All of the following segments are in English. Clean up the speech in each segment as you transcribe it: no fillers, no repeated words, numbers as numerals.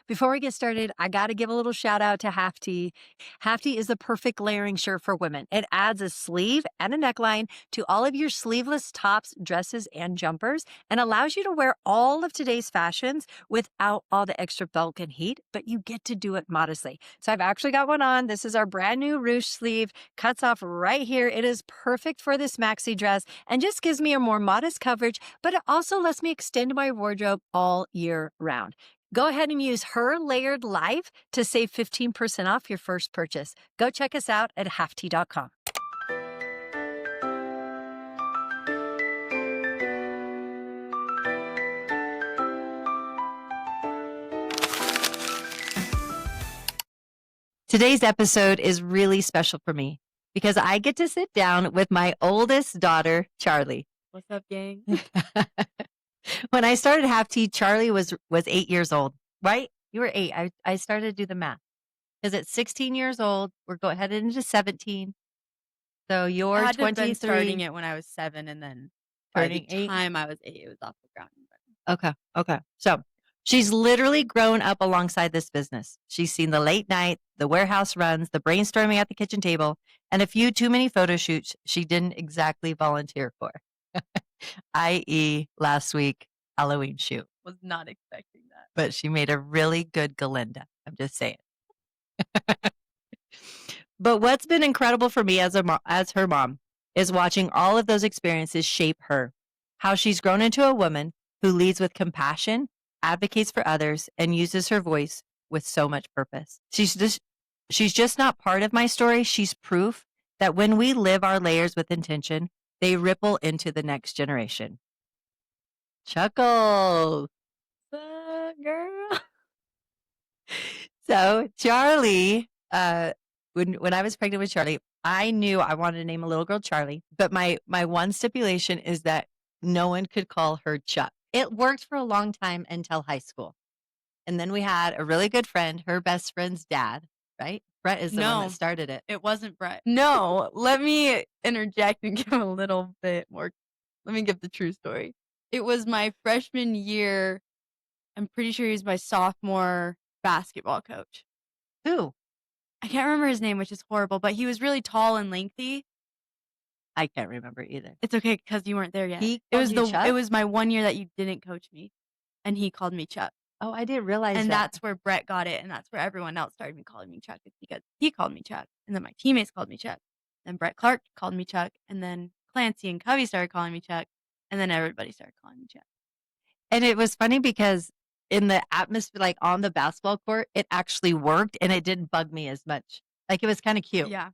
Before we get started, I got to give a little shout out to Hafty. Hafty is the perfect layering shirt for women. It adds a sleeve and a neckline to all of your sleeveless tops, dresses, and jumpers and allows you to wear all of today's fashions without all the extra bulk and heat, but you get to do it modestly. So I've actually got one on. This is our brand new ruche sleeve, cuts off right here. It is perfect for this maxi dress and just gives me a more modest coverage, but it also lets me extend my wardrobe all year round. Go ahead and use Her Layered Life to save 15% off your first purchase. Go check us out at hafty.com. Today's episode is really special for me because I get to sit down with my oldest daughter, Charlee. What's up, gang? When I started Hafty, Charlee was 8 years old, right? You were 8. I started to do the math. Because at 16 years old, we're headed into 17. So I you're had to have been starting 23, it when I was 7, and then by the turning 8. time I was 8, it was off the ground. Okay. So she's literally grown up alongside this business. She's seen the late night, the warehouse runs, the brainstorming at the kitchen table, and a few too many photo shoots she didn't exactly volunteer for, i.e. last week, Halloween shoot. Was not expecting that. But she made a really good Galinda. I'm just saying. But what's been incredible for me as her mom is watching all of those experiences shape her, how she's grown into a woman who leads with compassion, advocates for others, and uses her voice with so much purpose. She's just not part of my story. She's proof that when we live our layers with intention, they ripple into the next generation. Chuckles. Girl. So Charlee, when I was pregnant with Charlee, I knew I wanted to name a little girl Charlee, but my one stipulation is that no one could call her Chuck. It worked for a long time until high school. And then we had a really good friend, her best friend's dad, right? Brett is the one No. that started it. It wasn't Brett. No, let me interject and give a little bit more. Let me give the true story. It was my freshman year. I'm pretty sure he was my sophomore basketball coach. Who? I can't remember his name, which is horrible, but he was really tall and lengthy. I can't remember either. It's okay because you weren't there yet. He called you Chuck? It was my one year that you didn't coach me, and he called me Chuck. Oh, I didn't realize And that. that's where Brett got it, and that's where everyone else started calling me Chuck. It's because he called me Chuck, and then my teammates called me Chuck. Then Brett Clark called me Chuck, and then Clancy and Covey started calling me Chuck, and then everybody started calling me Chuck. And it was funny because in the atmosphere, like on the basketball court, it actually worked and it didn't bug me as much. Like it was kind of cute. Yeah.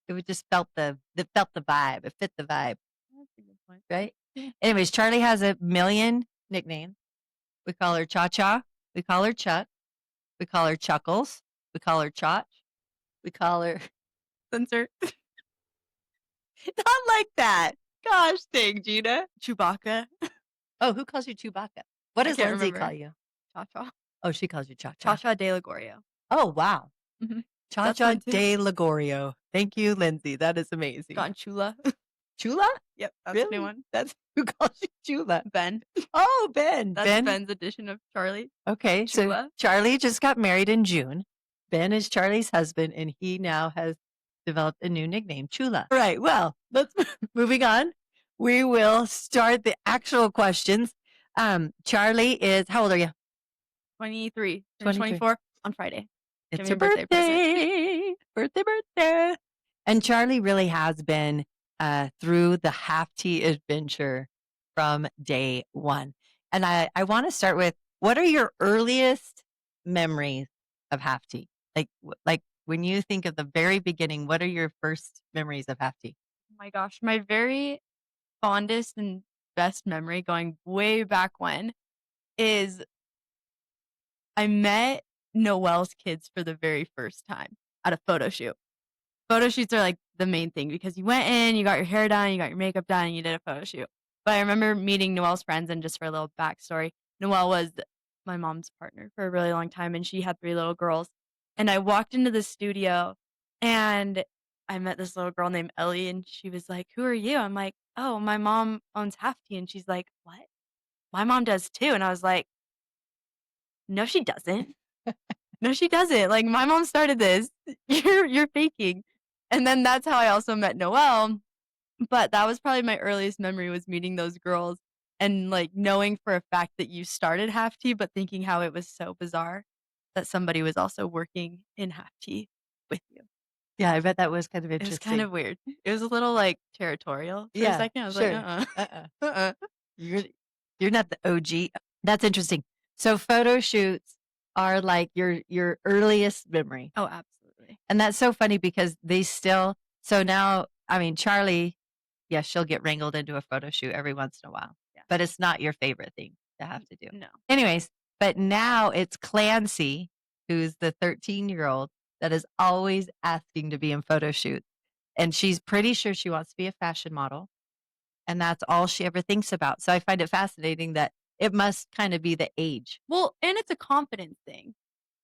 It would just felt the vibe. It fit the vibe. That's a good point. Right? Anyways, Charlee has a million nicknames. We call her Cha-Cha. We call her Chuck. We call her Chuckles. We call her Chotch. We call her Censor. not like that. Gosh dang, Gina. Chewbacca. Oh, who calls you Chewbacca? What I does can't Lindsay remember. call you? Cha-Cha. Oh, she calls you Cha-Cha. Cha-Cha de Ligorio. Oh, wow. Mm-hmm. Cha-Cha mine too. de Ligorio. Thank you, Lindsay. That is amazing. Got Chula. Chula? Yep, that's Really? the new one. That's who calls you Chula? Ben. Oh, Ben. That's Ben. Ben's edition of Charlie. Okay, Chula. so Charlee just got married in June. Ben is Charlie's husband, and he now has developed a new nickname, Chula. All right, well, let's moving on. We will start the actual questions. Charlee is, how old are you? 23. 23. 24 on Friday. It's Give your me a birthday birthday. And Charlee really has been through the Hafty adventure from day one. And I want to start with, what are your earliest memories of Hafty? Like when you think of the very beginning, what are your first memories of Hafty? Oh my gosh. My very fondest and best memory going way back when is I met Noelle's kids for the very first time at a photo shoot. Photo shoots are like the main thing because you went in, you got your hair done, you got your makeup done, and you did a photo shoot. But I remember meeting Noelle's friends, and just for a little backstory, Noelle was my mom's partner for a really long time, and she had 3 little girls. And I walked into the studio, and I met this little girl named Ellie, and she was like, "Who are you?" I'm like, "Oh, my mom owns Hafty." And she's like, "What? My mom does too." And I was like, "No, she doesn't." No, she doesn't. Like, my mom started this. You're faking. And then that's how I also met Noelle. But that was probably my earliest memory was meeting those girls and, like, knowing for a fact that you started half T, but thinking how it was so bizarre that somebody was also working in half T with you. Yeah, I bet that was kind of It was kind interesting. of weird. It was a little, like, territorial for a Yeah, second. I was like, sure. "Uh-uh. Uh-uh. Uh-uh." You're you're not the OG. That's interesting. So photo shoots are like your earliest memory. Oh, absolutely. And that's so funny because they still so now, I mean, Charlie, yes, she'll get wrangled into a photo shoot every once in a while, Yeah. but it's not your favorite thing to have to do. No. Anyways, but now it's Clancy, who's the 13-year-old that is always asking to be in photo shoots. And she's pretty sure she wants to be a fashion model. And that's all she ever thinks about. So I find it fascinating that it must kind of be the age. Well, and it's a confidence thing.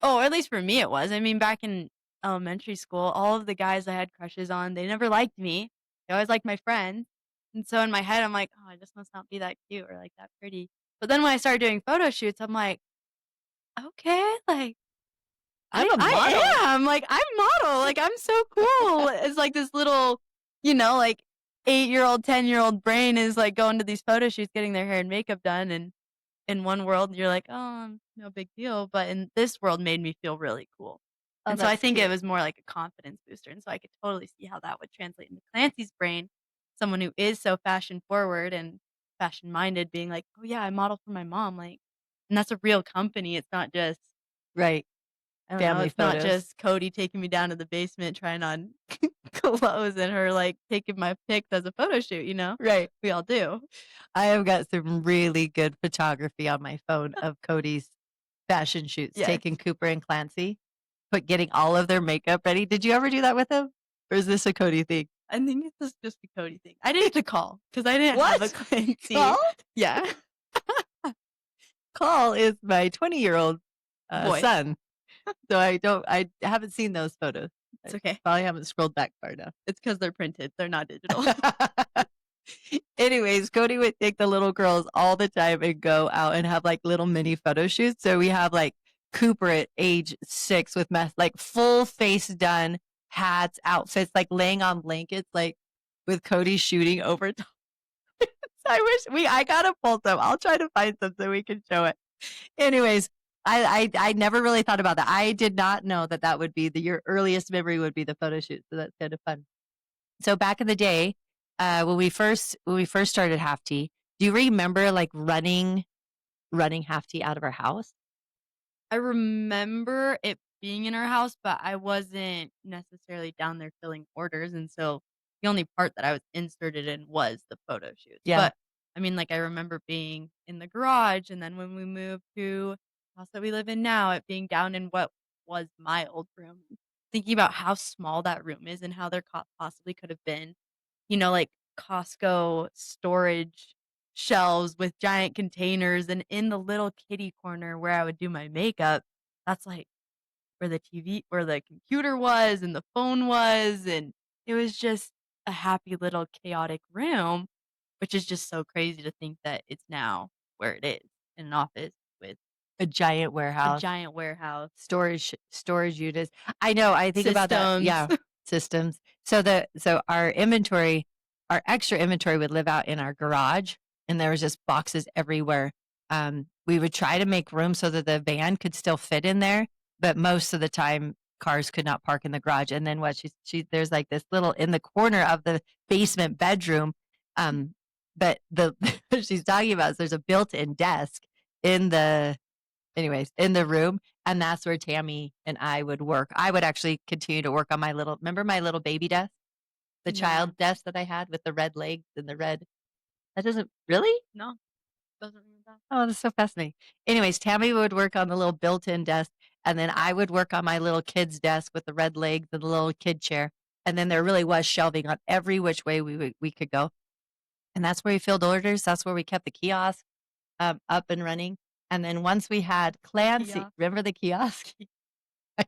Oh, or at least for me it was. I mean, back in elementary school, all of the guys I had crushes on, they never liked me. They always liked my friends. And so in my head, I'm like, "Oh, I just must not be that cute or like that pretty." But then when I started doing photo shoots, I'm like, "Okay, like I'm a model. I am. Like I'm model. Like I'm so cool." It's like this little, like 8-year-old, 10-year-old brain is like going to these photo shoots, getting their hair and makeup done, and in one world, you're like, "Oh, no big deal," but in this world made me feel really cool. Oh, And so I that's think it cute. was more like a confidence booster, and so I could totally see how that would translate into Clancy's brain, someone who is so fashion forward and fashion minded being like, "Oh yeah, I model for my mom," like and that's a real company, it's not just Right. I don't know, Family it's not photos. just Cody taking me down to the basement trying on clothes and her, like, taking my pics as a photo shoot, you know? Right. We all do. I have got some really good photography on my phone of Cody's fashion shoots, Yes. taking Cooper and Clancy, but getting all of their makeup ready. Did you ever do that with them? Or is this a Cody thing? I think it's just a Cody thing. I didn't have to call because I didn't have a What? You Clancy. called? Yeah. Call is my 20-year-old Boy, son. So I haven't seen those photos. it's I okay. probably haven't scrolled back far enough. It's because 'cause they're printed, they're not digital. Anyways, Cody would take the little girls all the time and go out and have like little mini photo shoots. So we have like Cooper at age 6 with like full face done, hats, outfits, like laying on blankets, like with Cody shooting over top. I wish I gotta pull some. I'll try to find some so we can show it. Anyways, I never really thought about that. I did not know that that would be your earliest memory would be the photo shoot. So that's kind of fun. So back in the day, when we first started Half Tea, do you remember like running Half Tea out of our house? I remember it being in our house, but I wasn't necessarily down there filling orders, and so the only part that I was inserted in was the photo shoots. Yeah. But, I mean, like, I remember being in the garage, and then when we moved to the house that we live in now, it being down in what was my old room, thinking about how small that room is and how there possibly could have been, like Costco storage shelves with giant containers, and in the little kitty corner where I would do my makeup, that's, like, where the computer was and the phone was, and it was just a happy little chaotic room, which is just so crazy to think that it's now where it is, in an office with A giant a warehouse, giant warehouse, storage units. I know. I think about that. systems. Yeah, systems. So our extra inventory would live out in our garage, and there was just boxes everywhere. We would try to make room so that the van could still fit in there, but most of the time cars could not park in the garage. And then what she there's like this little in the corner of the basement bedroom. But the she's talking about is there's a built-in desk in the in the room, and that's where Tammy and I would work. I would actually continue to work on remember my little baby desk? The No, child desk that I had with the red legs and the red that doesn't really? no, doesn't ring a bell. Oh, that's so fascinating. Anyways, Tammy would work on the little built-in desk, and then I would work on my little kid's desk with the red legs and the little kid chair. And then there really was shelving on every which way we could go. And that's where we filled orders. That's where we kept the kiosk up and running. And then once we had The Clancy, kiosk. remember the kiosk? I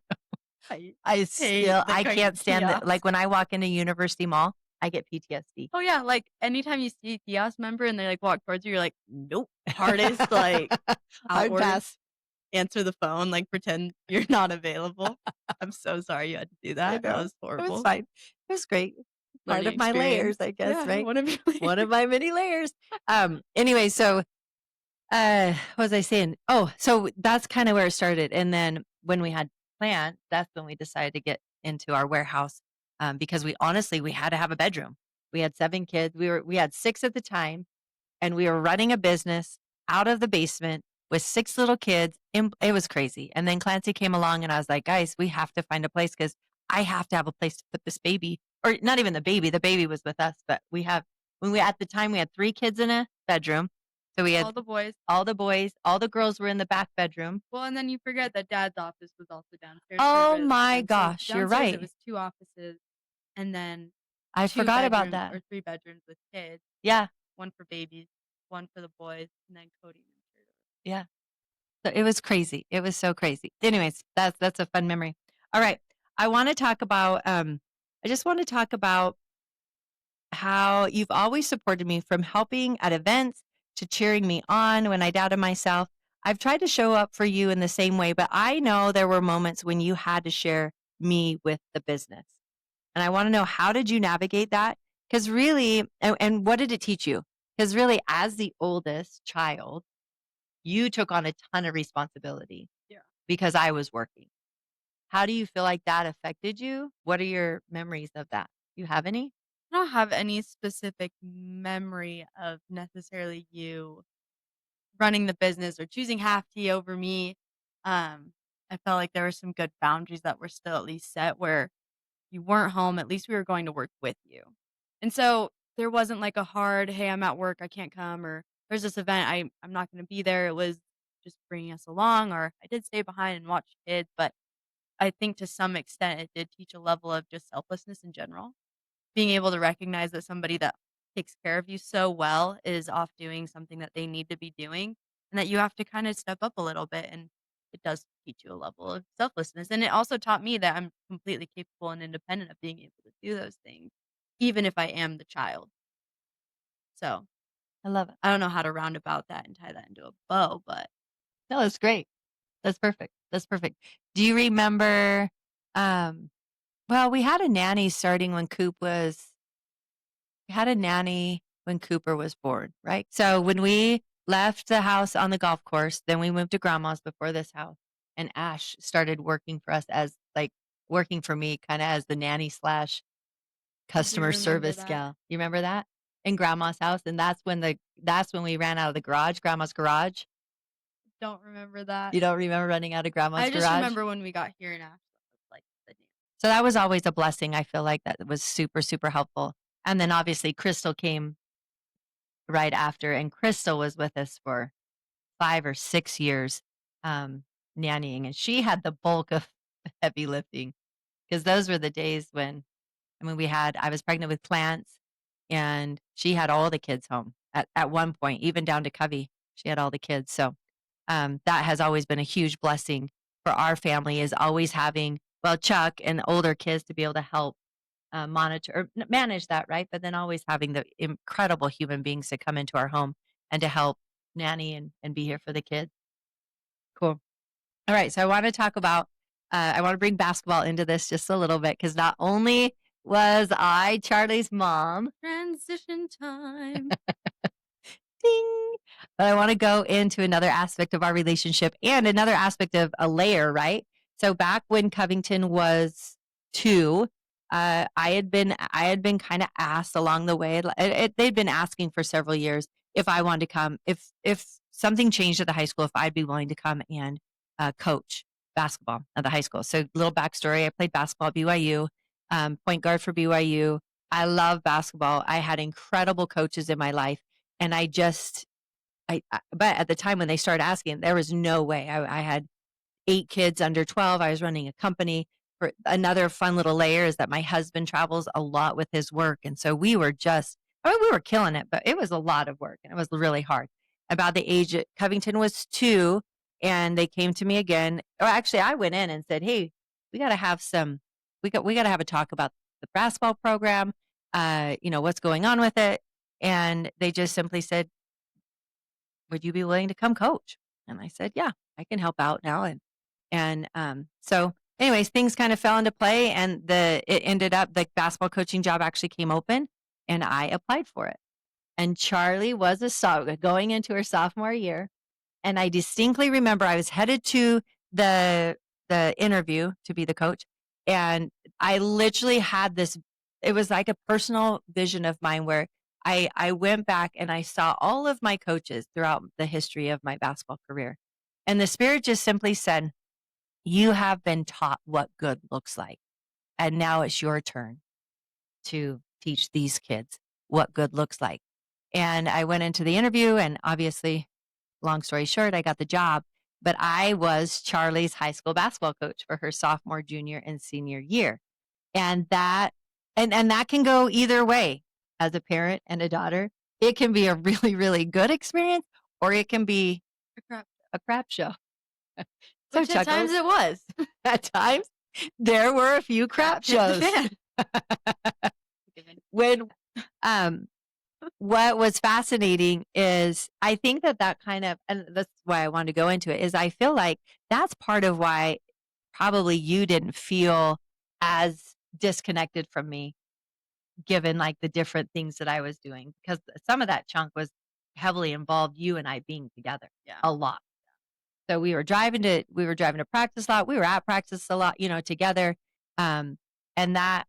hate the I can't stand it. kiosk. Like when I walk into University Mall, I get PTSD. Oh, yeah, like, anytime you see a kiosk member and they, like, walk towards you, you're like, "Nope." Hardest, like, Hard outward. pass. answer the phone, like, pretend you're not available. I'm so sorry you had to do I that. That know. was It was horrible. fine. It was great. Part Learning of my experience. layers, I guess, Yeah, right? one of your One of layers. my many layers. Anyway, so what was I saying? Oh, so that's kind of where it started. And then when we had planned, that's when we decided to get into our warehouse because we had to have a bedroom. We had 7 kids. We had 6 at the time, and we were running a business out of the basement with 6 little kids. It was crazy. And then Clancy came along, and I was like, guys, we have to find a place because I have to have a place to put this baby, or not even the baby. The baby was with us, but at the time we had 3 kids in a bedroom. So we had All the boys. all the boys, all the girls were in the back bedroom. Well, and then you forget that dad's office was also downstairs for a Oh bit of the my time. So gosh, you're downstairs it right. was 2 offices and then I 2 forgot about bedrooms that. or 3 bedrooms with kids, Yeah, 1 for babies, 1 for the boys, and then Cody and yeah. So it was crazy. It was so crazy. Anyways, that's a fun memory. All right. I want to talk about I just want to talk about how you've always supported me from helping at events to cheering me on when I doubted myself. I've tried to show up for you in the same way, but I know there were moments when you had to share me with the business. And I want to know, how did you navigate that? Because really, and what did it teach you? Because really, as the oldest child, you took on a ton of responsibility Yeah. because I was working. How do you feel like that affected you? What are your memories of that? You have any? I don't have any specific memory of necessarily you running the business or choosing half tea over me. Um, I felt like there were some good boundaries that were still at least set where you weren't home, at least we were going to work with you. And so there wasn't like a hard, hey, I'm at work, I can't come, or there's this event, I'm not going to be there. It was just bringing us along, or I did stay behind and watch kids, but I think to some extent it did teach a level of just selflessness in general. Being able to recognize that somebody that takes care of you so well is off doing something that they need to be doing, and that you have to kind of step up a little bit, and it does teach you a level of selflessness, and it also taught me that I'm completely capable and independent of being able to do those things, even if I am the child. So, I love it. I don't know how to round about that and tie that into a bow, but No, that's great. That's perfect. That's perfect. Do you remember? Um, well, we had a nanny starting when we had a nanny when Cooper was born, right? So when we left the house on the golf course, then we moved to grandma's before this house, and Ash started working for us as like working for me, kind of as the nanny slash I do customer remember service that. gal. You remember that in grandma's house? And that's when we ran out of the garage, grandma's garage. Don't remember that. You don't remember running out of grandma's I just garage? remember when we got here in Ashland, it was like the dance. So that was always a blessing. I feel like that was super, super helpful. And then obviously Crystal came right after, and Crystal was with us for 5 or 6 years, um, nannying, and she had the bulk of heavy lifting because those were the days when, I mean, I was pregnant with Plants, and she had all the kids home at one point, even down to Covey. She had all the kids. So that has always been a huge blessing for our family, is always having, well, Chuck and the older kids to be able to help monitor or manage that, right? But then always having the incredible human beings to come into our home and to help nanny and be here for the kids. Cool. All right. So I want to talk about, I want to bring basketball into this just a little bit because not only was I Charlie's mom, Transition time. ding, but I want to go into another aspect of our relationship and another aspect of a layer, right? So back when Covington was 2, I had been kind of asked along the way. They'd been asking for several years if I wanted to come, if something changed at the high school, if I'd be willing to come and coach basketball at the high school. So little backstory: I played basketball at BYU, point guard for BYU. I love basketball. I had incredible coaches in my life, and but at the time when they started asking, there was no way. I had 8 kids under 12. I was running a company. For another fun little layer is that my husband travels a lot with his work. And so we were killing it, but it was a lot of work and it was really hard. About the age Covington was 2, and they came to me again. Or actually, I went in and said, "Hey, we got to have we got to have a talk about the basketball program. What's going on with it?" And they just simply said, "Would you be willing to come coach?" And I said, "Yeah." I can help out now. So anyways, things kind of fell into play, and it ended up the basketball coaching job actually came open, and I applied for it. And Charlie was going into her sophomore year, and I distinctly remember I was headed to the interview to be the coach, and I literally had this. It was like a personal vision of mine where I went back and I saw all of my coaches throughout the history of my basketball career, and the Spirit just simply said, "You have been taught what good looks like, and now it's your turn to teach these kids what good looks like." And I went into the interview, and obviously, long story short, I got the job, but I was Charlie's high school basketball coach for her sophomore, junior, and senior year. And that can go either way as a parent and a daughter. It can be a really, really good experience, or it can be a crap show. So Which at times it was. At times, there were a few crap shows. When what was fascinating is I think that kind of, and that's why I wanted to go into it, is I feel like that's part of why probably you didn't feel as disconnected from me, given like the different things that I was doing, because some of that chunk was heavily involved you and I being together a lot. So we were driving to practice a lot. We were at practice a lot, together. And that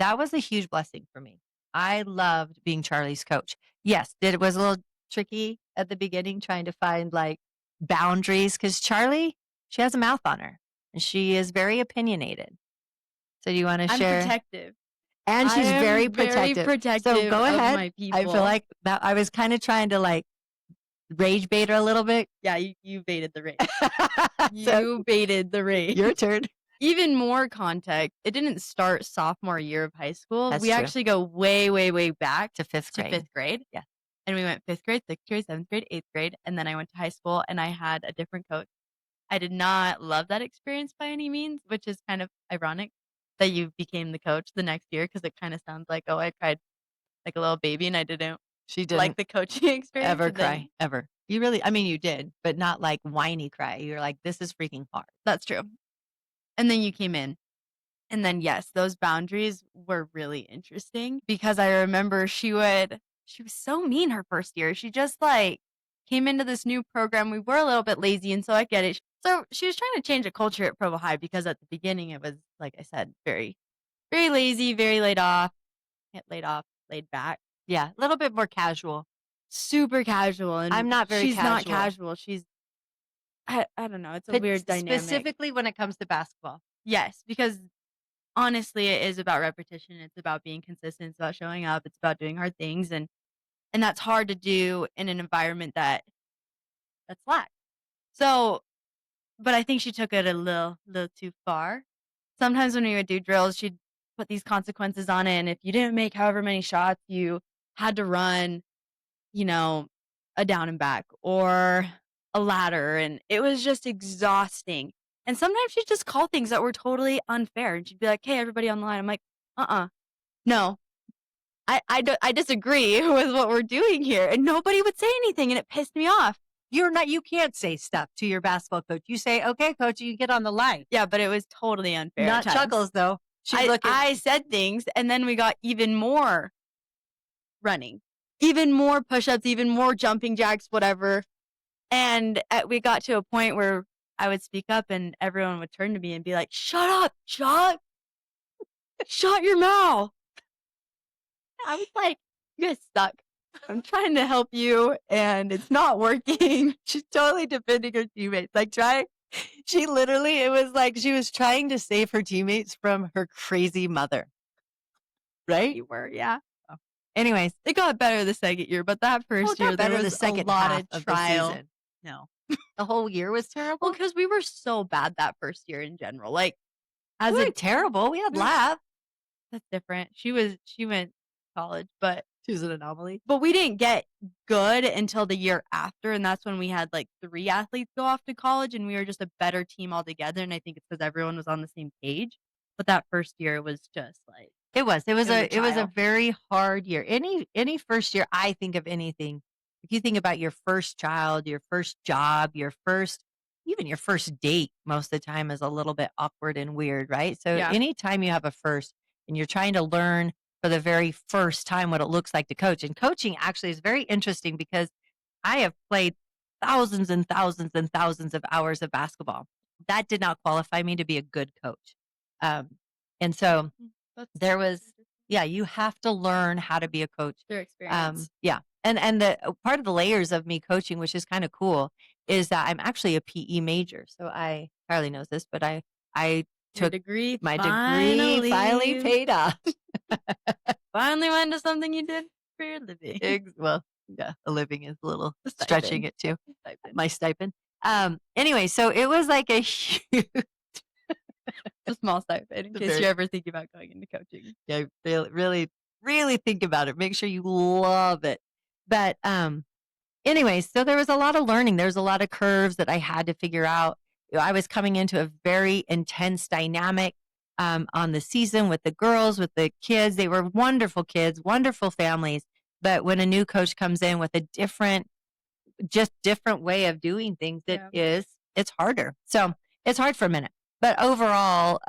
was a huge blessing for me. I loved being Charlie's coach. Yes, it was a little tricky at the beginning trying to find like boundaries, because Charlie, she has a mouth on her and she is very opinionated. So do you want to share? I'm protective. And she's very protective. So go ahead. Of my people. I feel like that I was kind of trying to like rage bait her a little bit. Yeah, you baited the rage. You baited the rage. Your turn. Even more context, it didn't start sophomore year of high school. That's we true. actually go way, way, way back to fifth grade. Yeah. And we went 5th grade, 6th grade, 7th grade, 8th grade. And then I went to high school and I had a different coach. I did not love that experience by any means, which is kind of ironic that you became the coach the next year, because it kind of sounds like, oh, I cried like a little baby and I didn't like the coaching experience. Ever cry, ever. You really, I mean, you did, but not like whiny cry. You're like, this is freaking hard. That's true. And then you came in. And then, yes, those boundaries were really interesting, because I remember she was so mean her first year. She just like came into this new program. We were a little bit lazy, and so I get it. So she was trying to change the culture at Provo High, because at the beginning it was, like I said, very, very lazy, very laid laid back. Yeah, a little bit more casual. Super casual. And I'm not very she's casual. not casual. She's, I don't know. It's a weird dynamic. Specifically when it comes to basketball. Yes, because honestly, it is about repetition. It's about being consistent. It's about showing up. It's about doing hard things. And that's hard to do in an environment that's lax. So, but I think she took it a little too far. Sometimes when we would do drills, she'd put these consequences on it. And if you didn't make however many shots, you had to run, a down and back or a ladder. And it was just exhausting. And sometimes she'd just call things that were totally unfair. And she'd be like, hey, everybody on the line. I'm like, no, I disagree with what we're doing here. And nobody would say anything. And it pissed me off. You can't say stuff to your basketball coach. You say, okay, coach, you get on the line. Yeah, but it was totally unfair. Not Chuckles, though. I said things, and then we got even more running, even more push-ups, even more jumping jacks, whatever. And we got to a point where I would speak up and everyone would turn to me and be like, shut up, Chuck. Shut your mouth. I was like, you guys suck. I'm trying to help you and it's not working. She's totally defending her teammates. She literally, it was like she was trying to save her teammates from her crazy mother. Right? You were, yeah. Oh. Anyways. It got better the second year, but that first year, there was a lot of trial. No. The whole year was terrible? Well, because we were so bad that first year in general. Like, as a terrible, we had laughs. That's different. She went to college, but she was an anomaly. But we didn't get good until the year after, and that's when we had like 3 athletes go off to college, and we were just a better team altogether. And I think it's because everyone was on the same page. But that first year was just like it was a very hard year. Any first year, I think of anything. If you think about your first child, your first job, your first even your first date most of the time is a little bit awkward and weird, right? So Yeah. anytime you have a first and you're trying to learn for the very first time what it looks like to coach, and coaching actually is very interesting because I have played thousands and thousands and thousands of hours of basketball. That did not qualify me to be a good coach. Um, and so That's there was, interesting. yeah, you have to learn how to be a coach. Their experience. Yeah. And the part of the layers of me coaching, which is kind of cool, is that I'm actually a PE major. So Charlie knows this, but I Your took degree my degree finally paid off. finally went to something you did for your living. Well, yeah, a living is a little A stretching stipend. it too. Stipend. My stipend. Anyway, so it was like a huge, A small stipend in The case very- you're ever thinking about going into coaching. yeah, really, really, really think about it. Make sure you love it. But anyway, so there was a lot of learning. There's a lot of curves that I had to figure out. I was coming into a very intense dynamic on the season with the girls, with the kids. They were wonderful kids, wonderful families. But when a new coach comes in with a different way of doing things, Yeah. it's harder. So it's hard for a minute. But overall,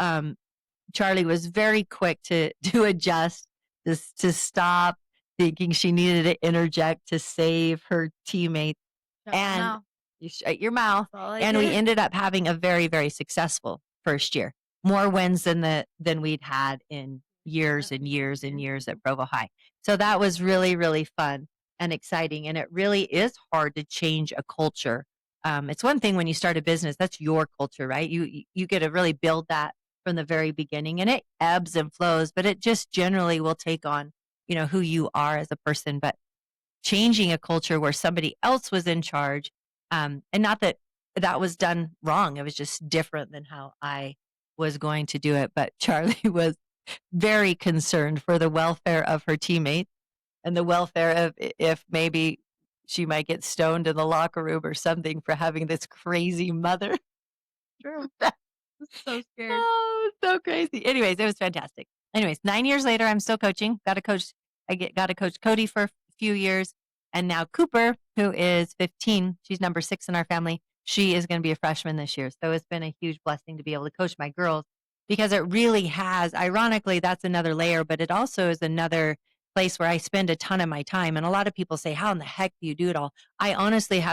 Charlie was very quick to adjust, to stop thinking she needed to interject to save her teammates. Shut my And mouth. you shut your mouth. That's all I And we did. ended up having a very, very successful first year. More wins than we'd had in years and years and years at Provo High. So that was really, really fun and exciting. And it really is hard to change a culture. It's one thing when you start a business, that's your culture, right? You get to really build that from the very beginning, and it ebbs and flows, but it just generally will take on, who you are as a person. But changing a culture where somebody else was in charge, and not that that was done wrong, it was just different than how I was going to do it. But Charlie was very concerned for the welfare of her teammates and the welfare of if maybe she might get stoned in the locker room or something for having this crazy mother. True. I'm so scared. Oh, so crazy. Anyways, it was fantastic. Anyways, 9 years later, I'm still coaching. Got to coach Cody for a few years. And now Cooper, who is 15, she's number 6 in our family. She is going to be a freshman this year. So it's been a huge blessing to be able to coach my girls because it really has, ironically, that's another layer, but it also is another place where I spend a ton of my time. And a lot of people say, how in the heck do you do it all? I honestly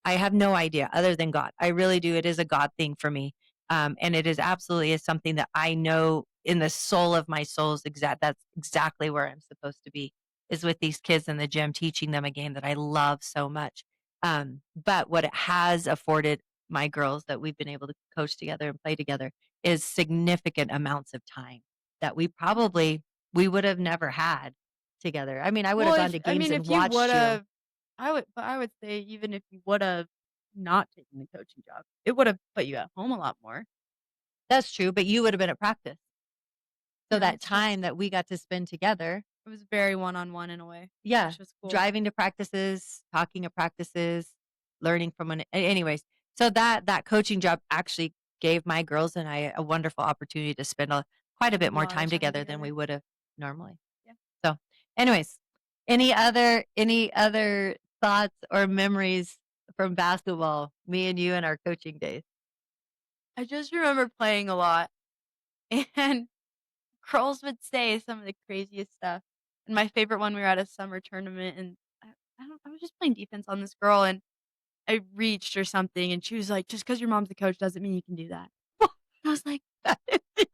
I have no idea other than God. I really do. It is a God thing for me. And it is absolutely is something that I know in the soul of my soul is that's exactly where I'm supposed to be, is with these kids in the gym, teaching them a game that I love so much. But what it has afforded my girls that we've been able to coach together and play together is significant amounts of time that we would have never had together. I mean, I would have gone to games and if you watched would you. have, I would say even if you would have not taken the coaching job, it would have put you at home a lot more. That's true, but you would have been at practice. So Yeah, that that's true. time that we got to spend together, It was very one-on-one in a way. yeah, Which was cool. driving to practices, talking at practices, learning from anyways. So that coaching job actually gave my girls and I a wonderful opportunity to spend quite a bit more Lot of time time together than together. we would have normally. Yeah. So, anyways, any other thoughts or memories from basketball, me and you and our coaching days? I just remember playing a lot, and girls would say some of the craziest stuff. And my favorite one, we were at a summer tournament, and I was just playing defense on this girl, and I reached or something, and she was like, "Just because your mom's the coach doesn't mean you can do that." I was like, I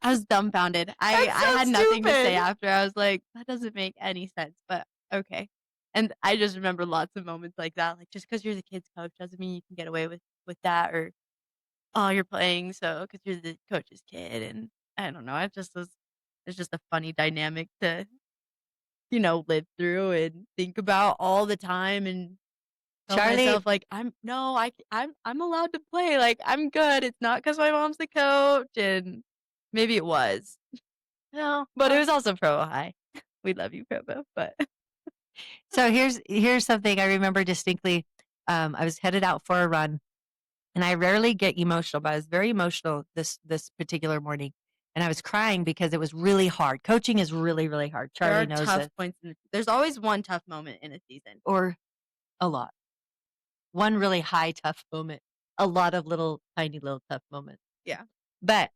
was dumbfounded. I That's so had nothing to say stupid. after. I was like, "That doesn't make any sense," but okay. And I just remember lots of moments like that, like, just because 'cause you're the kid's coach doesn't mean you can get away with that, or, "Oh, you're playing so because 'cause you're the coach's kid," and I don't know, it's just a funny dynamic to, live through and think about all the time and tell Charlie, myself, like, "I'm no, I'm allowed to play, like, I'm good, it's not because my mom's the coach," and maybe it was. no, But it was also Provo High. We love you, Provo, but so here's something I remember distinctly. I was headed out for a run, and I rarely get emotional, but I was very emotional this particular morning, and I was crying because it was really hard. Coaching is really, really hard. there Charlie are knows tough this, points there's always one tough moment in a season. or a lot. One really high tough moment a lot of little tiny little tough moments. Yeah. But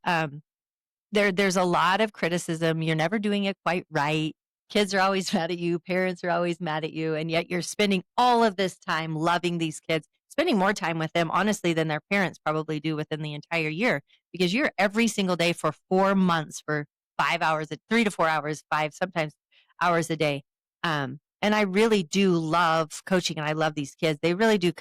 there's a lot of criticism. You're never doing it quite right. Kids are always mad at you, parents are always mad at you, and yet you're spending all of this time loving these kids, spending more time with them, honestly, than their parents probably do within the entire year, because you're every single day for 4 months for 5 hours, 3 to 4 hours, 5 sometimes hours a day. And I really do love coaching, and I love these kids. They really do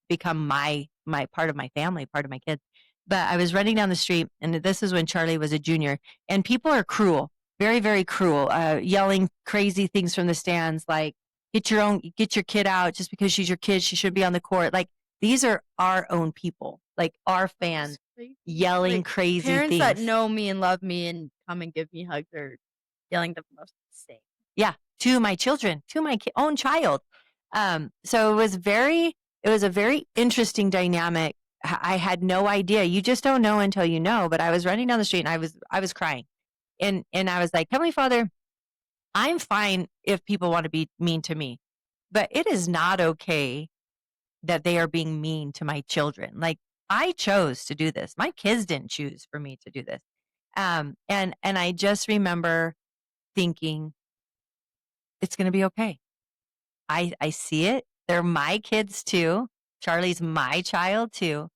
become my part of my family, part of my kids. But I was running down the street, and this is when Charlie was a junior, and people are cruel, very, very cruel, yelling crazy things from the stands, like, get your kid out just because she's your kid. She should be on the court. Like, these are our own people, like our fans yelling Like, crazy parents things. that know me and love me and come and give me hugs are yelling the most insane. Yeah, to my children, to my own child. So it was a very interesting dynamic. I had no idea. You just don't know until you know. But I was running down the street and I was crying, and I was like, Heavenly Father, I'm fine if people want to be mean to me, but it is not okay that they are being mean to my children. Like, I chose to do this. My kids didn't choose for me to do this. And I just remember thinking, it's going to be okay. I see it. They're my kids too. Charlie's my child too.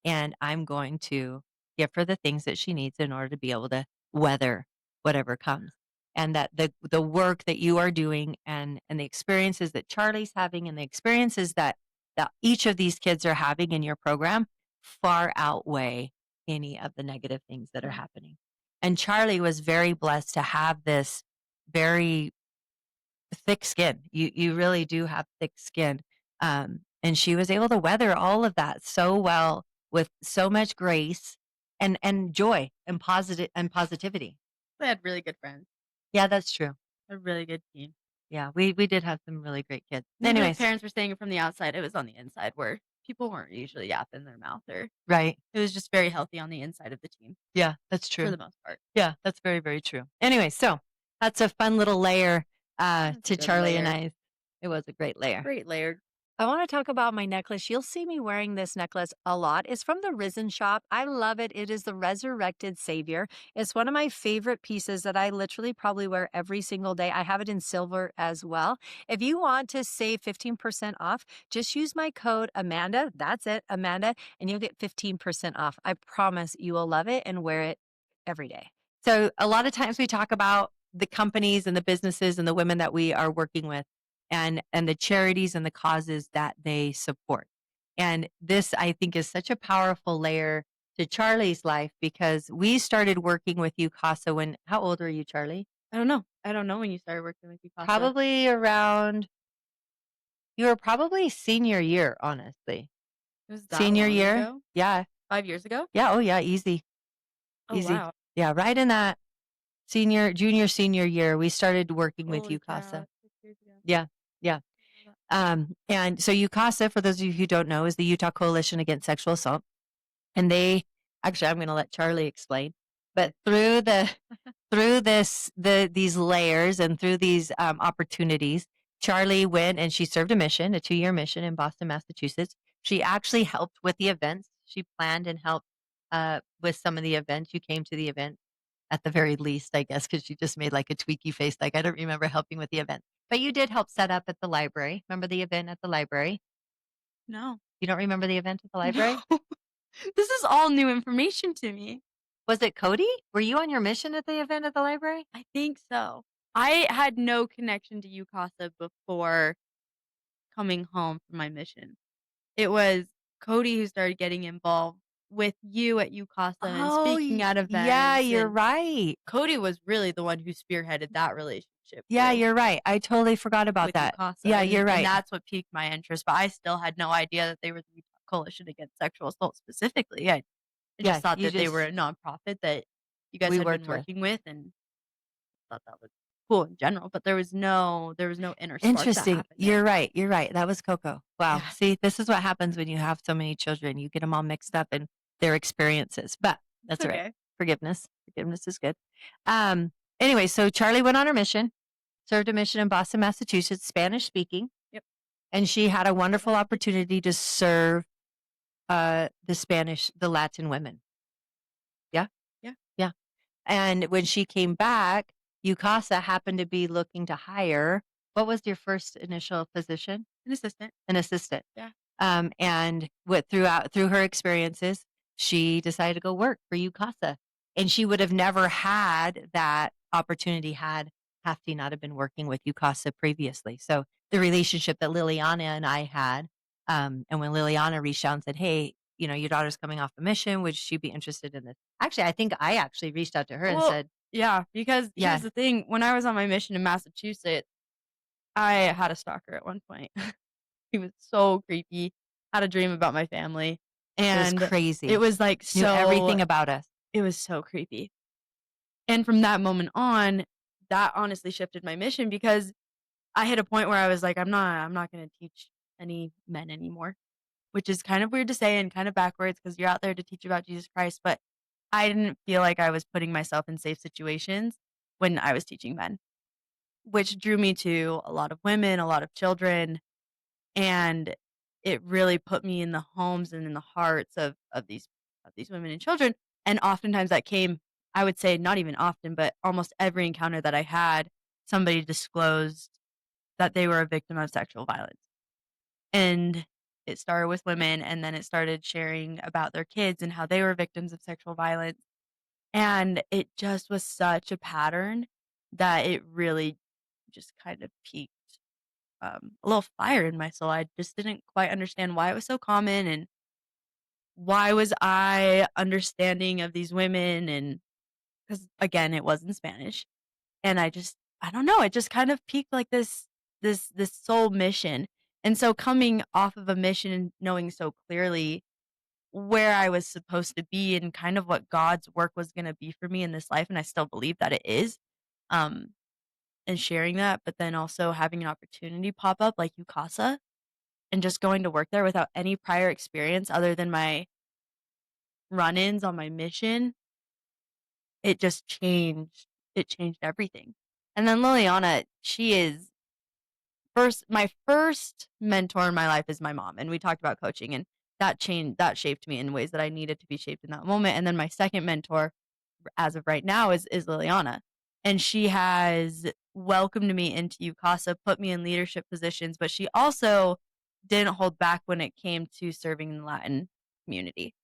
And I'm going to give her the things that she needs in order to be able to weather whatever comes. And that the work that you are doing and the experiences that Charlie's having and the experiences that each of these kids are having in your program far outweigh any of the negative things that are happening. And Charlie was very blessed to have this very thick skin. You really do have thick skin. And she was able to weather all of that so well with so much grace and joy and positivity. They had really good friends. Yeah, that's true. A really good team. Yeah, we did have some really great kids. Even if Anyways, parents were saying it from the outside, it was on the inside where people weren't usually yapping their mouth, or right. it was just very healthy on the inside of the team Yeah, that's for true. the most part. Yeah, that's very, very true. Anyway, so that's a fun little layer That's a to good Charlie and layer. I. It was a great layer. Great layered. I want to talk about my necklace. You'll see me wearing this necklace a lot. It's from the Risen shop. I love it. It is the Resurrected Savior. It's one of my favorite pieces that I literally probably wear every single day. I have it in silver as well. If you want to save 15% off, just use my code Amanda. That's it, Amanda, and you'll get 15% off. I promise you will love it and wear it every day. So a lot of times we talk about the companies and the businesses and the women that we are working with, and the charities and the causes that they support. And this, I think, is such a powerful layer to Charlie's life, because we started working with UCASA when, how old were you, Charlie? I don't know. I don't know when you started working with UCASA. Probably around, you were probably senior year, honestly. It was that Senior long year? ago? Yeah. 5 years ago? Yeah. Oh, yeah. Easy. Oh, Easy. wow. Yeah. Right in that senior year, we started working with Holy UCASA. cow, 6 years ago. Yeah. Yeah. And so UCASA, for those of you who don't know, is the Utah Coalition Against Sexual Assault. And they, actually, I'm going to let Charlie explain, but through these layers and through these opportunities, Charlie went and she served a 2-year mission in Boston, Massachusetts. She actually helped with the events. She planned and helped with some of the events. You came to the event at the very least, I guess, because you just made like a tweaky face, like I don't remember helping with the event. But you did help set up at the library. Remember the event at the library? No. You don't remember the event at the library? No. This is all new information to me. Was it Cody? Were you on your mission at the event at the library? I think so. I had no connection to UCASA before coming home from my mission. It was Cody who started getting involved with you at UCASA and speaking at events. Yeah, you're and right. Cody was really the one who spearheaded that relationship. Yeah, with, you're right. I totally forgot about with that. UCASA. Yeah, and, you're right. And that's what piqued my interest. But I still had no idea that they were the Utah Coalition Against Sexual Assault specifically. I just thought that they were a nonprofit that you guys had been working with, and thought that was cool in general. But there was no inner spark. Interesting. You're right. You're right. That was Coco. Wow. Yeah. See, this is what happens when you have so many children. You get them all mixed up in their experiences. But that's all right. Forgiveness is good. Anyway, so Charlie went on her mission, served a mission in Boston, Massachusetts, Spanish speaking. Yep. And she had a wonderful opportunity to serve the Latin women. Yeah, Yeah. yeah. And when she came back, UCASA happened to be looking to hire, what was your first initial position? An assistant. An assistant. Yeah. And through her experiences, she decided to go work for UCASA. And she would have never had that opportunity had Hafti not have been working with UCASA previously. So the relationship that Liliana and I had, and when Liliana reached out and said, "Hey, your daughter's coming off a mission. Would she be interested in this?" Actually, I think I actually reached out to her and Well, said, yeah, because "Yeah, here's the thing, when I was on my mission in Massachusetts, I had a stalker at one point. He was so creepy, had a dream about my family, it was and it crazy. was, like, Knew so everything about us." it was so creepy. And from that moment on, that honestly shifted my mission because I hit a point where I was like, I'm not gonna teach any men anymore, which is kind of weird to say and kind of backwards because 'cause you're out there to teach about Jesus Christ, but I didn't feel like I was putting myself in safe situations when I was teaching men, which drew me to a lot of women, a lot of children, and it really put me in the homes and in the hearts of these women and children, and oftentimes that came, I would say not even often, but almost every encounter that I had, somebody disclosed that they were a victim of sexual violence. And it started with women, and then it started sharing about their kids and how they were victims of sexual violence, and it just was such a pattern that it really just kind of piqued, a little fire in my soul. I just didn't quite understand why it was so common and why was I understanding of these women, and because again, it was in Spanish, and I don't know, it just kind of piqued like this soul mission. And so coming off of a mission and knowing so clearly where I was supposed to be and kind of what God's work was gonna be for me in this life, and I still believe that it is, um, and sharing that, but then also having an opportunity pop up like UCASA and just going to work there without any prior experience other than my run-ins on my mission, it just changed everything. And then Liliana, she is my first mentor in my life is my mom, and we talked about coaching, and that shaped me in ways that I needed to be shaped in that moment. And then my second mentor, as of right now, is Liliana, and she has welcomed me into UCASA, put me in leadership positions, but she also didn't hold back when it came to serving in the Latin community.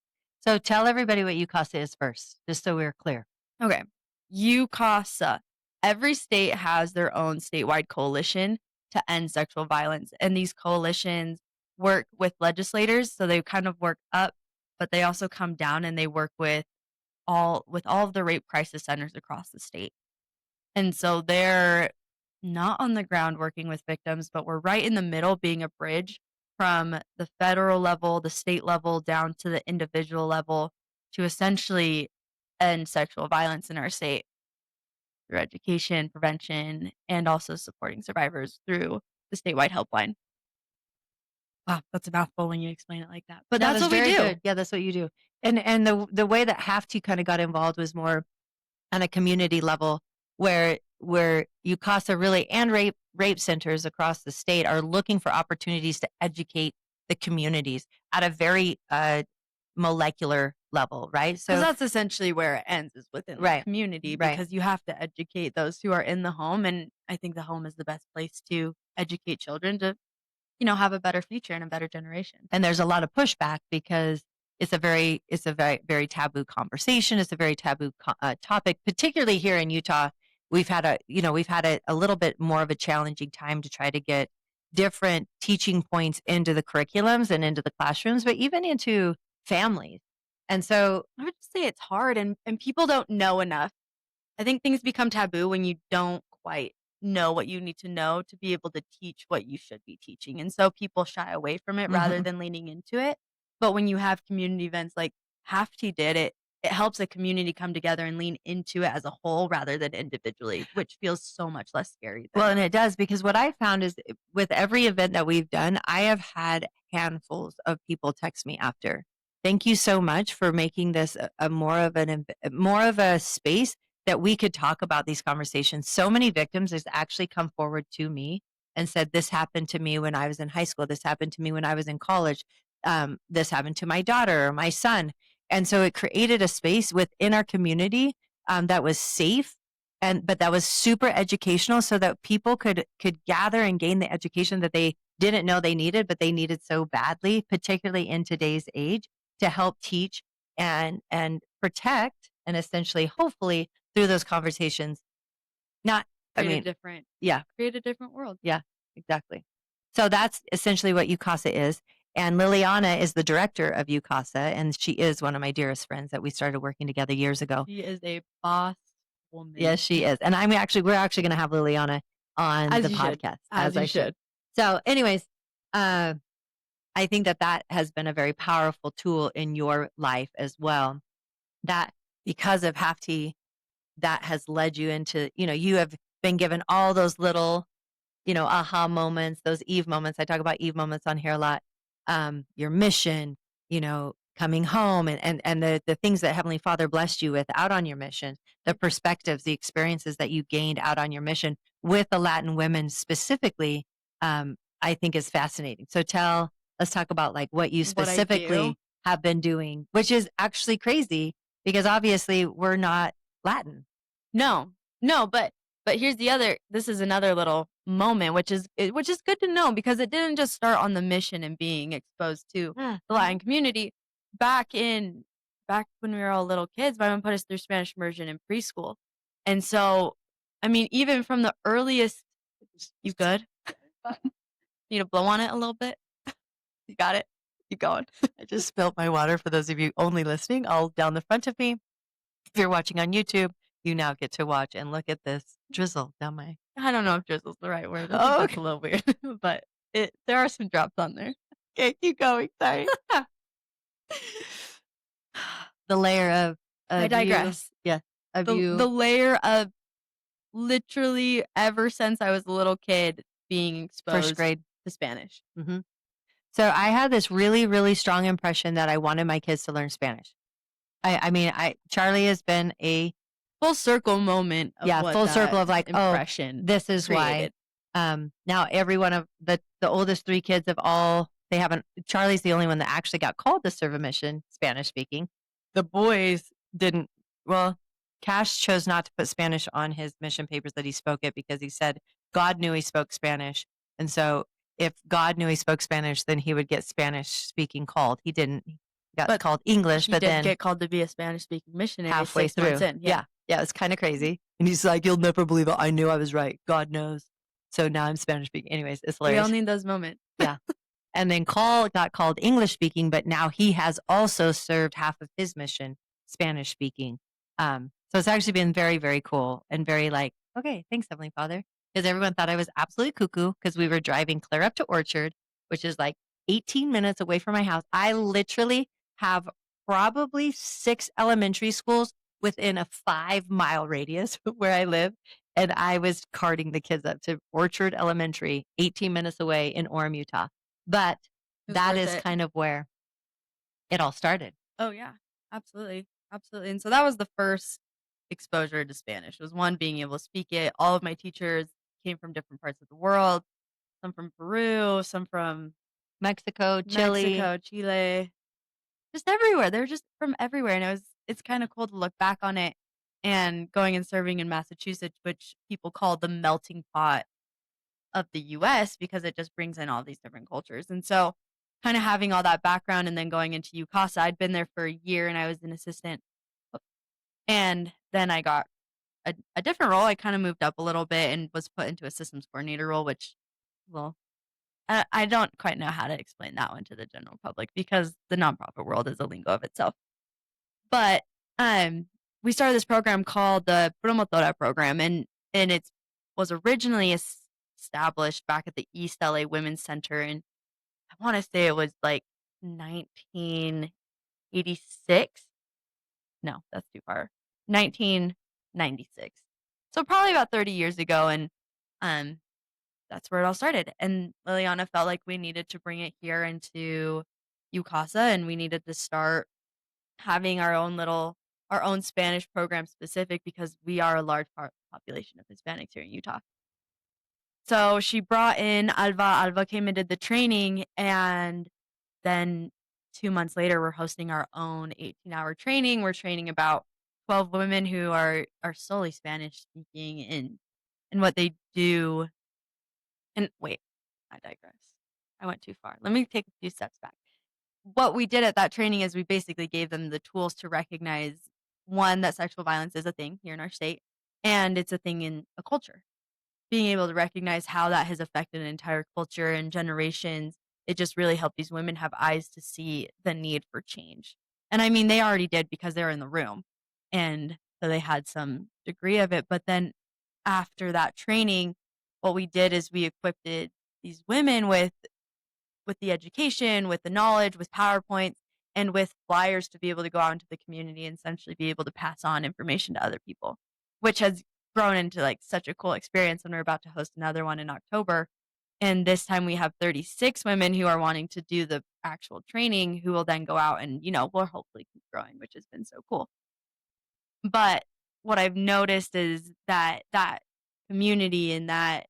So tell everybody what UCASA is first, just so we're clear. Okay. UCASA. Every state has their own statewide coalition to end sexual violence. And these coalitions work with legislators. So they kind of work up, but they also come down and they work with all of the rape crisis centers across the state. And so they're not on the ground working with victims, but we're right in the middle being a bridge from the federal level, the state level, down to the individual level to essentially end sexual violence in our state through education, prevention, and also supporting survivors through the statewide helpline. Wow, that's a mouthful when you explain it like that. But No, that's that's what we very do. good. Yeah, that's what you do. And the way that Hafti kind of got involved was more on a community level where UCASA really and rape centers across the state are looking for opportunities to educate the communities at a very molecular level, right? Because So that's essentially where it ends is within the right, community right. because you have to educate those who are in the home. And I think the home is the best place to educate children to, have a better future and a better generation. And there's a lot of pushback because it's a very very taboo conversation. It's a very taboo topic, particularly here in Utah. We've had a little bit more of a challenging time to try to get different teaching points into the curriculums and into the classrooms, but even into families. And so I would just say it's hard and people don't know enough. I think things become taboo when you don't quite know what you need to know to be able to teach what you should be teaching. And so people shy away from it rather mhm. than leaning into it. But when you have community events like Hafty did, it helps a community come together and lean into it as a whole rather than individually, which feels so much less scary Well, than and it does because what I found is with every event that we've done, I have had handfuls of people text me after. Thank you so much for making this a more of a space that we could talk about these conversations. So many victims has actually come forward to me and said, "This happened to me when I was in high school. This happened to me when I was in college." this happened to my daughter or my son. And so it created a space within our community that was safe but that was super educational so that people could gather and gain the education that they didn't know they needed, but they needed so badly, particularly in today's age, to help teach and protect and essentially, hopefully, through those conversations, not, I Create a mean, different yeah, create a different world. yeah, exactly. So that's essentially what UCASA is. And Liliana is the director of UCASA, and she is one of my dearest friends that we started working together years ago. She is a boss woman. Yes, she is. And we're actually going to have Liliana on As the you should. podcast, As I you should. So, anyways, uh, I think that has been a very powerful tool in your life as well. That because of Hafti, that has led you into, you have been given all those little, aha moments, those Eve moments. I talk about Eve moments on here a lot. Your mission, coming home and the things that Heavenly Father blessed you with out on your mission, the perspectives, the experiences that you gained out on your mission with the Latin women specifically, I think is fascinating. So let's talk about like what you What I do. specifically have been doing, which is actually crazy because obviously we're not Latin. No, but here's this is another little moment, which is good to know because it didn't just start on the mission and being exposed to the Latin community. Back when we were all little kids, my mom put us through Spanish immersion in preschool. And so, I mean, even from the earliest, you good? Need to blow on it a little bit? You got it? Keep going. I just spilled my water for those of you only listening, all down the front of me. If you're watching on YouTube, you now get to watch and look at this drizzle down my. I don't know if drizzle's the right word. I think that's a little weird, but there are some drops on there. Okay, keep going. Sorry. The layer of I digress. Yeah. The layer of literally ever since I was a little kid being exposed first grade to Spanish. Mm-hmm. So I had this really, really strong impression that I wanted my kids to learn Spanish. Charlee has been a full circle moment. Full circle of like, impression. This is created. Why. Now every one of the oldest three kids Charlie's the only one that actually got called to serve a mission, Spanish speaking. The boys didn't. Well, Cash chose not to put Spanish on his mission papers that he spoke it because he said God knew he spoke Spanish. And so if God knew he spoke Spanish, then he would get Spanish speaking called. He didn't. He got called English, but then get called to be a Spanish speaking missionary halfway 6 through. months in. Yeah, it's kind of crazy. And he's like, "You'll never believe it. I knew I was right. God knows." So now I'm Spanish speaking. Anyways, it's hilarious. We all need those moments. Yeah. And then Call got called English speaking, but now he has also served half of his mission Spanish speaking. So it's actually been very, very cool and very like, okay, thanks, Heavenly Father. Because everyone thought I was absolutely cuckoo because we were driving clear up to Orchard, which is like 18 minutes away from my house. I literally have probably 6 elementary schools within a 5-mile radius where I live. And I was carting the kids up to Orchard Elementary, 18 minutes away in Orem, Utah. But that is kind of where it all started. Oh, yeah, absolutely. Absolutely. And so that was the first exposure to Spanish, was one, being able to speak it. All of my teachers came from different parts of the world, some from Peru, some from Mexico, Chile, just everywhere. They're just from everywhere. And it's kind of cool to look back on it and going and serving in Massachusetts, which people call the melting pot of the US because it just brings in all these different cultures. And so kind of having all that background and then going into UCASA, I'd been there for a year and I was an assistant. And then I got a different role. I kind of moved up a little bit and was put into a systems coordinator role, which, well, I don't quite know how to explain that one to the general public because the nonprofit world is a lingo of itself. But we started this program called the Promotora program, and it was originally established back at the East LA Women's Center, and I want to say it was like 1986. No, that's too far. 1996. So probably about 30 years ago, and that's where it all started. And Liliana felt like we needed to bring it here into UCASA, and we needed to start having our own Spanish program specific because we are a large population of Hispanics here in Utah. So she brought in Alva. Alva came and did the training, and then 2 months later, we're hosting our own 18-hour training. We're training about 12 women who are solely Spanish speaking and what they do. And wait, I digress. I went too far. Let me take a few steps back. What we did at that training is we basically gave them the tools to recognize, one, that sexual violence is a thing here in our state, and it's a thing in a culture. Being able to recognize how that has affected an entire culture and generations, it just really helped these women have eyes to see the need for change. And I mean, they already did because they were in the room. And so they had some degree of it. But then after that training, what we did is we equipped these women with the education, with the knowledge, with PowerPoints, and with flyers to be able to go out into the community and essentially be able to pass on information to other people, which has grown into like such a cool experience. And we're about to host another one in October. And this time we have 36 women who are wanting to do the actual training who will then go out and, we'll hopefully keep growing, which has been so cool. But what I've noticed is that community and that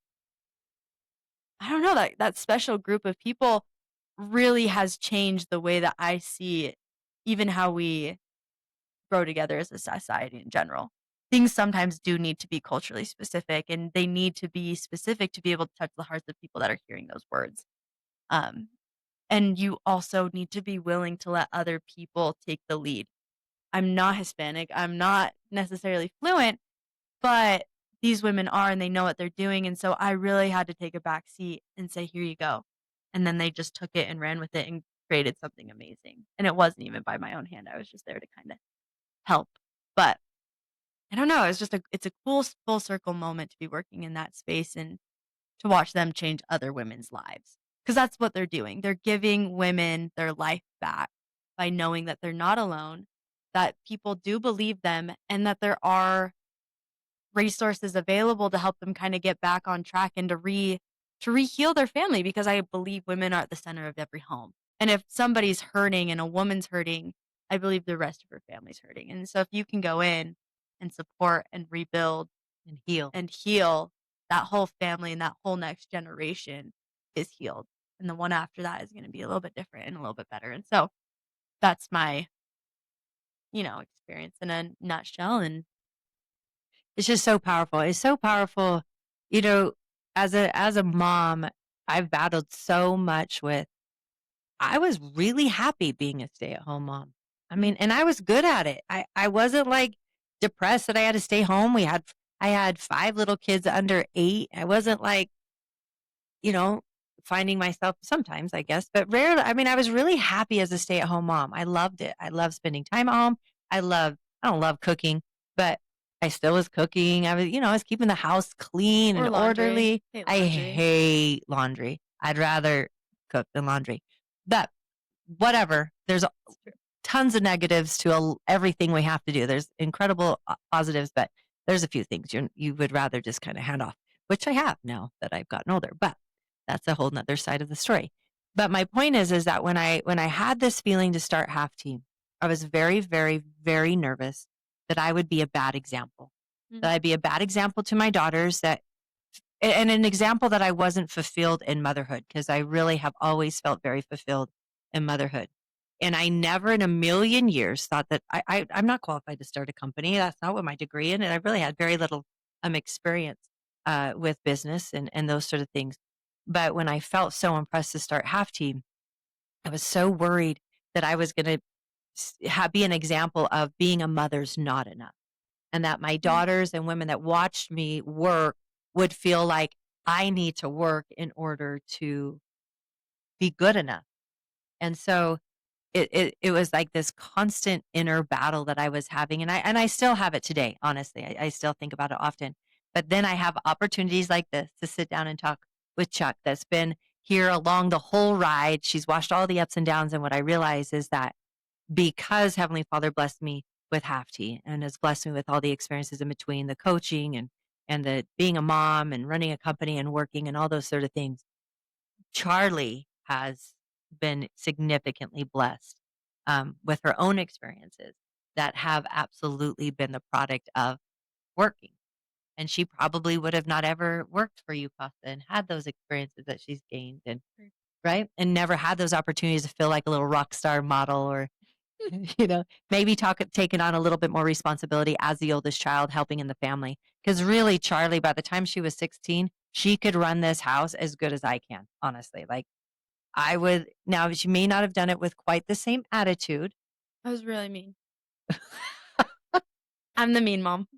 I don't know, that special group of people really has changed the way that I see even how we grow together as a society in general. Things sometimes do need to be culturally specific, and they need to be specific to be able to touch the hearts of people that are hearing those words. Um, and you also need to be willing to let other people take the lead. I'm not Hispanic. I'm not necessarily fluent, but these women are, and they know what they're doing, and so I really had to take a back seat and say, "Here you go." And then they just took it and ran with it and created something amazing, and it wasn't even by my own hand, I was just there to kinda help. But I don't know, it's a cool full circle moment to be working in that space and to watch them change other women's lives, because that's what they're doing. They're giving women their life back by knowing that they're not alone, that people do believe them, and that there are resources available to help them kinda get back on track and to re-heal their family, because I believe women are at the center of every home. And if somebody's hurting and a woman's hurting, I believe the rest of her family's hurting. And so if you can go in and support and rebuild And heal. and heal, that whole family and that whole next generation is healed. And the one after that is gonna be a little bit different and a little bit better. And so that's my, experience in a nutshell. And It's just so powerful. It's so powerful. You know, as a mom, I've battled so much with I was really happy being a stay-at-home mom. I mm, mean, and I was good at it. I wasn't like depressed that I had to stay home. I had 5 little kids under 8. I wasn't like, you know, finding myself sometimes, I guess, but rarely. I mean, I was really happy as a stay-at-home mom. I loved it. I love spending time at home. I don't love cooking, but I still was cooking. I was keeping the house clean or and laundry. orderly. Hate I laundry. hate laundry. I'd rather cook than laundry. But whatever. There's It's true. tons of negatives to everything we have to do. There's incredible positives, but there's a few things you would rather just kind of hand off, which I have now that I've gotten older. But that's a whole nother side of the story. But my point is that when I had this feeling to start half team, I was very, very, very nervous that I would be a bad example. Mm, That I'd be a bad example to my daughters, and an example that I wasn't fulfilled in motherhood, because I really have always felt very fulfilled in motherhood. And I never in a million years thought that I'm not qualified to start a company. That's not what my degree in, and I really had very little experience with business and those sort of things. But when I felt so impressed to start Half Team, I was so worried that I was going to be an example of being a mother's not enough, and that my mm, daughters and women that watched me work would feel like I need to work in order to be good enough. And so it was like this constant inner battle that I was having, and I still have it today, honestly. I still think about it often. But then I have opportunities like this to sit down and talk with Chuck that's been here along the whole ride. She's watched all the ups and downs, and what I realize is that because Heavenly Father blessed me with Half T and has blessed me with all the experiences in between, the coaching and the being a mom and running a company and working and all those sort of things. Charlie has been significantly blessed with her own experiences that have absolutely been the product of working. And she probably would have not ever worked for you, Pasta, and had those experiences that she's gained. And true. right? And never had those opportunities to feel like a little rock star model or, maybe taking on a little bit more responsibility as the oldest child, helping in the family. Because really, Charlie, by the time she was 16, she could run this house as good as I can, honestly. Like, I would, now she may not have done it with quite the same attitude. I was really mean. I'm the mean mom.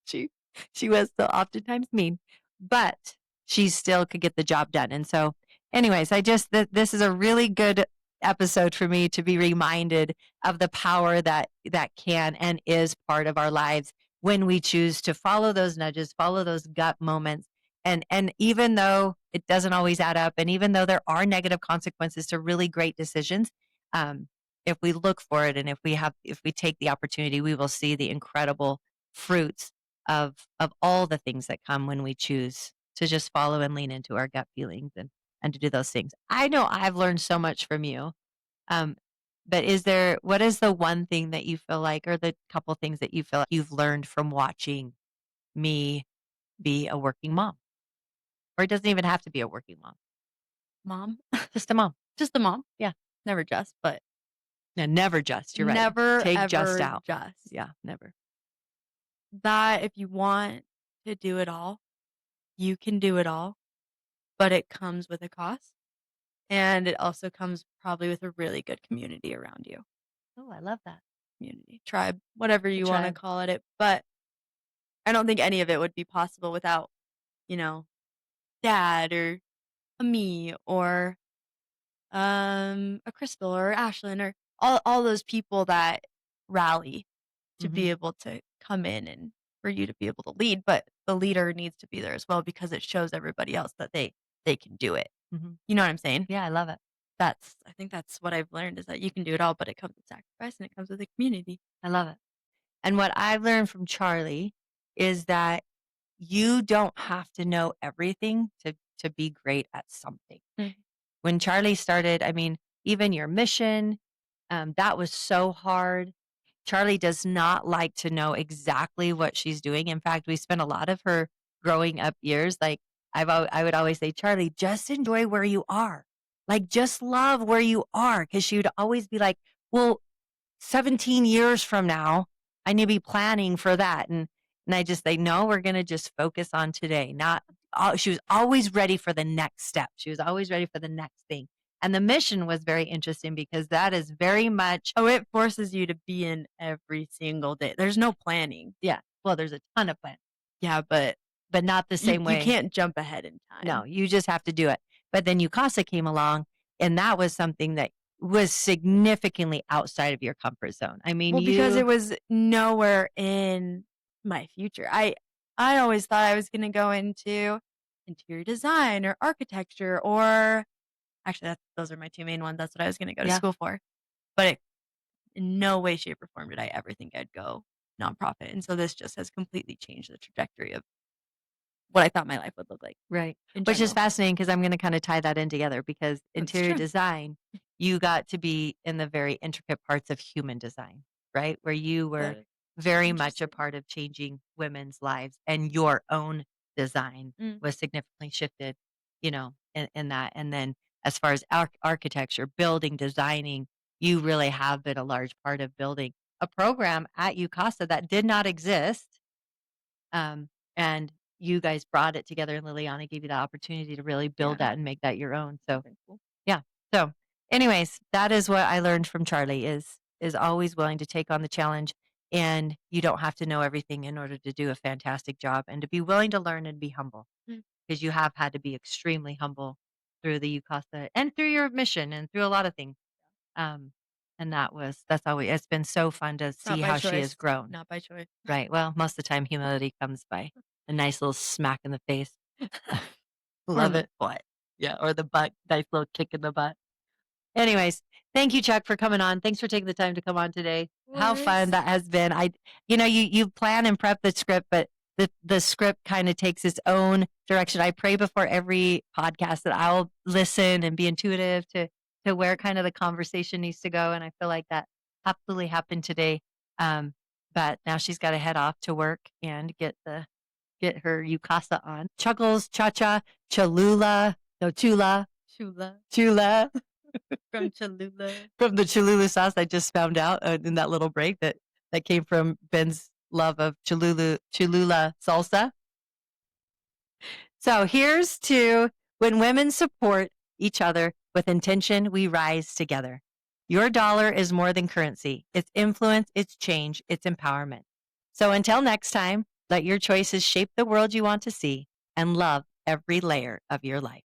she she was still oftentimes mean, but she still could get the job done. And so, anyways, this is a really good episode for me to be reminded of the power that can and is part of our lives when we choose to follow those nudges, follow those gut moments. And even though it doesn't always add up, and even though there are negative consequences to really great decisions, um, if we look for it and if we take the opportunity, we will see the incredible fruits of all the things that come when we choose to just follow and lean into our gut feelings and to do those things. I know I've learned so much from you. Um, but what is the one thing that you feel like, or the couple things that you feel like you've learned from watching me be a working mom? Or it doesn't even have to be a working mom, Mom? just a mom. Just the mom. Yeah. Never just, but No, never just. You're right. never Take ever just out. just. Yeah, never. That if you want to do it all, you can do it all, but it comes with a cost. And it also comes probably with a really good community around you. Oh, I love that. Community, tribe, whatever you want to tribe. call it. But I don't think any of it would be possible without, you know, dad or a me or a Crystal or Ashlyn or all those people that rally to be able to come in and for you to be able to lead. But the leader needs to be there as well because it shows everybody else that they can do it. Mm-hmm. You know what I'm saying? Yeah, I love it. I think that's what I've learned is that you can do it all, but it comes with sacrifice and it comes with a community. I love it. And what I've learned from Charlie is that you don't have to know everything to be great at something. Mhm. When Charlie started, I mean, even your mission, that was so hard. Charlie does not like to know exactly what she's doing. In fact, we spent a lot of her growing up years, like I would always say, Charlie, just enjoy where you are. Like, just love where you are. Cause she would always be like, well, 17 years from now, I need to be planning for that. And I just say, no, we're going to just focus on today. She was always ready for the next step. She was always ready for the next thing. And the mission was very interesting because that is very much, Oh, it forces you to be in every single day. There's no planning. yeah. Well, there's a ton of plans, Yeah, but but not the same way. you can't jump ahead in time. No, you just have to do it. But then UCASA came along, and that was something that was significantly outside of your comfort zone. I mean, Well, because it was nowhere in my future. I always thought I was gonna go into interior design or architecture or actually those are my two main ones. That's what I was gonna go to Yeah. school for. But in no way, shape, or form did I ever think I'd go nonprofit. And so this just has completely changed the trajectory of what I thought my life would look like. right. In Which is general. fascinating because I'm going to kind of tie that in together because interior true. design, you got to be in the very intricate parts of human design, right? Where you were But very much a interesting. part of changing women's lives, and your own design Mm. was significantly shifted, in that. And then as far as architecture, building, designing, you really have been a large part of building a program at UCASA that did not exist. And you guys brought it together, and Liliana gave you the opportunity to really build Yeah. that and make that your own. So Very cool. yeah. So anyways, that is what I learned from Charlie is always willing to take on the challenge, and you don't have to know everything in order to do a fantastic job, and to be willing to learn and be humble Mm. because you have had to be extremely humble through the UCASA and through your mission and through a lot of things. And that's always, it's been so fun to Not see by how she has choice. grown. Not by choice. Right. Well, most of the time humility comes by a nice little smack in the face. Love the it. What? Yeah, or the butt. Nice little kick in the butt. Anyways, thank you, Chuck, for coming on. Thanks for taking the time to come on today. How fun that has been. You plan and prep the script, but the script kind of takes its own direction. I pray before every podcast that I'll listen and be intuitive to where kind of the conversation needs to go. And I feel like that absolutely happened today. But now she's got to head off to work and get her UCASA on. Chuckles, Cha-Cha, Cholula, no, Chula. Chula Chula. from Cholula. From the Cholula sauce I just found out, in that little break that came from Ben's love of Cholula salsa. So here's to when women support each other with intention, we rise together. Your dollar is more than currency. It's influence, it's change, it's empowerment. So until next time, let your choices shape the world you want to see and love every layer of your life.